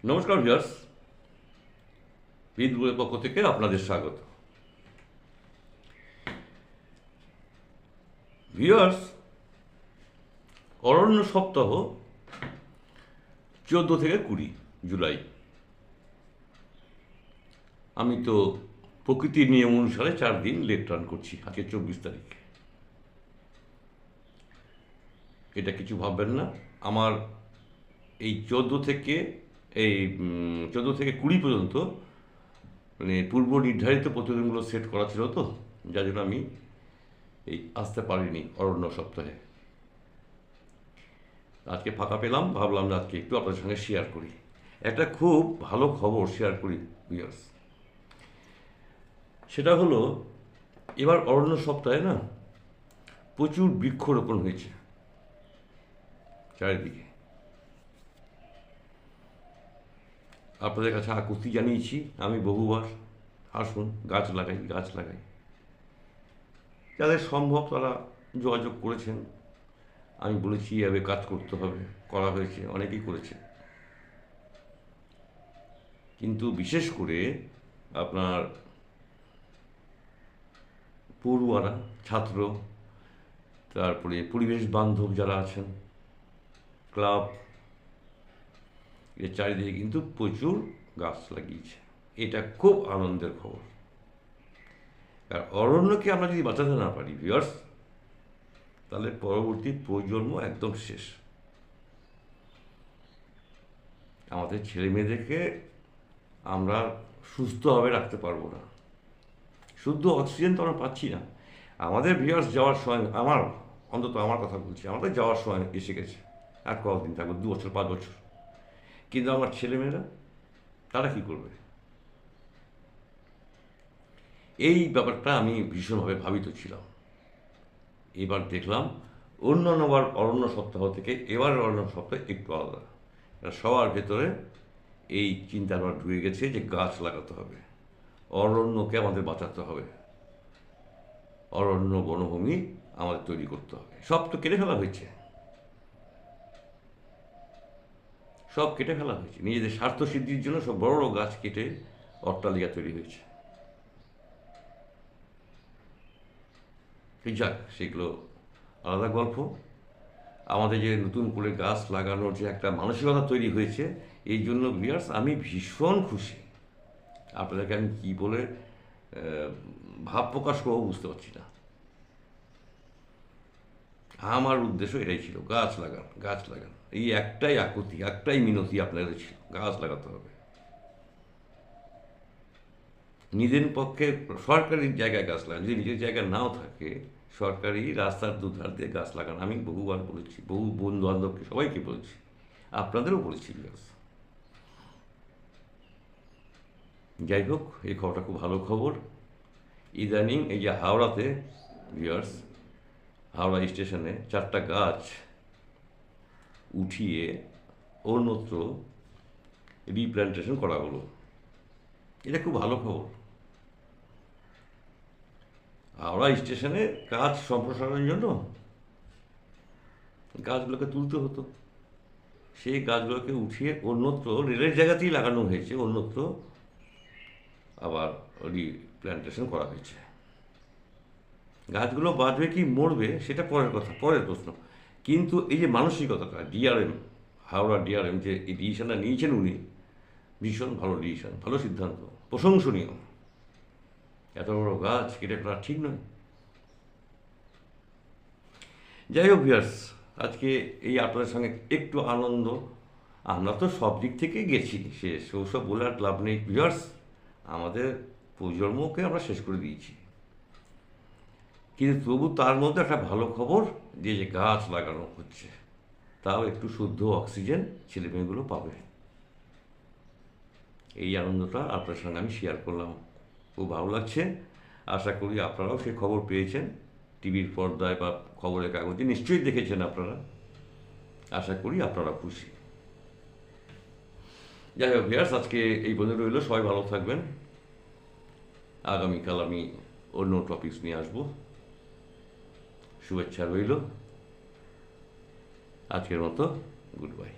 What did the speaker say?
নমস্কার ভিউয়ার্স, বিদগুলোর পক্ষ থেকে আপনাদের স্বাগত। ভিউয়ার্স, অরণ্য সপ্তাহ 14 থেকে 20 জুলাই। আমি তো প্রকৃতির নিয়ম অনুসারে 4 দিন লেট রান করছি। আজকে 24 তারিখ। এটা কিছু ভাববেন না। আমার এই 14 থেকে 20 পর্যন্ত মানে পূর্ব নির্ধারিত প্রতিদিনগুলো সেট করা ছিল, তো যার জন্য আমি আসতে পারিনি অরণ্য সপ্তাহে। আজকে ফাঁকা পেলাম, ভাবলাম যে আজকে একটু আপনাদের সঙ্গে শেয়ার করি। একটা খুব ভালো খবর শেয়ার করি ভিউয়ার্স। সেটা হলো, এবার অরণ্য সপ্তাহে না প্রচুর বৃক্ষরোপণ হয়েছে চারিদিকে। আপনাদের কাছে আকুতি জানিয়েছি আমি বহুবার, আসুন গাছ লাগাই গাছ লাগাই। যাদের সম্ভব তারা যোগাযোগ করেছেন। আমি বলেছি এভাবে কাজ করতে হবে, করা হয়েছে, অনেকেই করেছে। কিন্তু বিশেষ করে আপনার পড়ুয়ারা, ছাত্র, তারপরে পরিবেশ বান্ধব যারা আছেন, ক্লাব, এর চারিদিকে কিন্তু প্রচুর গাছ লাগিয়েছে। এটা খুব আনন্দের খবর। আর অরণ্যকে আমরা যদি বাঁচাতে না পারি ভিউয়ার্স, তাহলে পরবর্তী প্রজন্ম একদম শেষ। আমাদের ছেলে মেয়েদেরকে আমরা সুস্থভাবে রাখতে পারবো না। শুদ্ধ অক্সিজেন তো আমরা পাচ্ছি না। আমাদের ভিউয়ার্স যাওয়ার সময়, অন্তত আমার কথা বলছি, আমাদের যাওয়ার সময় এসে গেছে। আর কতদিন থাকবে? 2 বছর, 5 বছর। কিন্তু আমার ছেলেমেয়েরা, তারা কি করবে? এই ব্যাপারটা আমি ভীষণভাবে ভাবিত ছিলাম। এবার দেখলাম অন্যান্যবার অরণ্য সপ্তাহ থেকে এবার অরণ্য সপ্তাহ একটু আলাদা। সবার ভেতরে এই চিন্তাটা ঢুকে গেছে যে গাছ লাগাতে হবে, অরণ্যকে আমাদের বাঁচাতে হবে, অরণ্য বনভূমি আমাদের তৈরি করতে হবে। সব তো কেটে ফেলা হয়েছে, সব কেটে ফেলা হয়েছে। নিজেদের স্বার্থ সিদ্ধির জন্য সব বড় বড় গাছ কেটে অট্টালিকা তৈরি হয়েছে। যাক, সেগুলো আলাদা গল্প। আমাদের যে নতুন করে গাছ লাগানোর যে একটা মানসিকতা তৈরি হয়েছে, এই জন্য ভিউয়ার্স আমি ভীষণ খুশি। আপনাদেরকে আমি কী বলে ভাব প্রকাশ করবো বুঝতে পারছি না। আমার উদ্দেশ্য এটাই ছিল, গাছ লাগান গাছ লাগান। এই একটাই আকুতি, একটাই মিনতি আপনাদের ছিল, গাছ লাগাতে হবে। নিজের পক্ষে সরকারি জায়গায় গাছ লাগান, যদি নিজের জায়গা নাও থাকে সরকারি রাস্তার দুধার দিয়ে গাছ লাগান। আমি বহুবার বলেছি, বহু বন্ধু বান্ধবকে সবাইকে বলেছি, আপনাদেরও বলেছি গাছ। যাই হোক, এই খবরটা খুব ভালো খবর। ইদানিং এই যে হাওড়াতে ভিউয়ার্স, হাওড়া স্টেশনে 4টা গাছ উঠিয়ে অন্যত্র রিপ্ল্যান্টেশন করা হলো। এটা খুব ভালো খবর। হাওড়া স্টেশনে কাজ সম্প্রসারণের জন্য গাছগুলোকে তুলতে হতো, সেই গাছগুলোকে উঠিয়ে অন্যত্র রেলের জায়গাতেই লাগানো হয়েছে, অন্যত্র আবার রিপ্ল্যান্টেশন করা হয়েছে। গাছগুলো বাঁচবে কি মরবে সেটা পরের কথা, পরের প্রশ্ন। কিন্তু এই যে মানসিকতাটা, ডিআরএম, হাওড়া ডিআরএম যে এই ডিসিশনটা নিয়েছেন উনি, ভীষণ ভালো ডিসিশন, ভালো সিদ্ধান্ত, প্রশংসনীয়। এত বড় গাছ কেটে ফেলা ঠিক নয়। যাই হোক ভিউয়ার্স, আজকে এই আপনাদের সঙ্গে একটু আনন্দ। আমরা তো সব দিক থেকে গেছি শেষ, ওসব বলে আর লাভ নেই ভিউয়ার্স। আমাদের প্রজন্মকে আমরা শেষ করে দিয়েছি। কিন্তু তবু তার মধ্যে একটা ভালো খবর, যে গাছ লাগানো হচ্ছে, তাও একটু শুদ্ধ অক্সিজেন ছেলেমেয়েগুলো পাবে। এই আনন্দটা আপনার সঙ্গে আমি শেয়ার করলাম, খুব ভালো লাগছে। আশা করি আপনারাও সেই খবর পেয়েছেন, টিভির পর্দায় বা খবরের কাগজে নিশ্চয়ই দেখেছেন আপনারা। আশা করি আপনারা খুশি। যাই হোক ভিউয়ার্স, আজকে এই পর্যন্ত রইল। সবাই ভালো থাকবেন। আগামীকাল আমি অন্য টপিকস নিয়ে আসবো। শুভেচ্ছা রইল। আজকের মতো গুড বাই।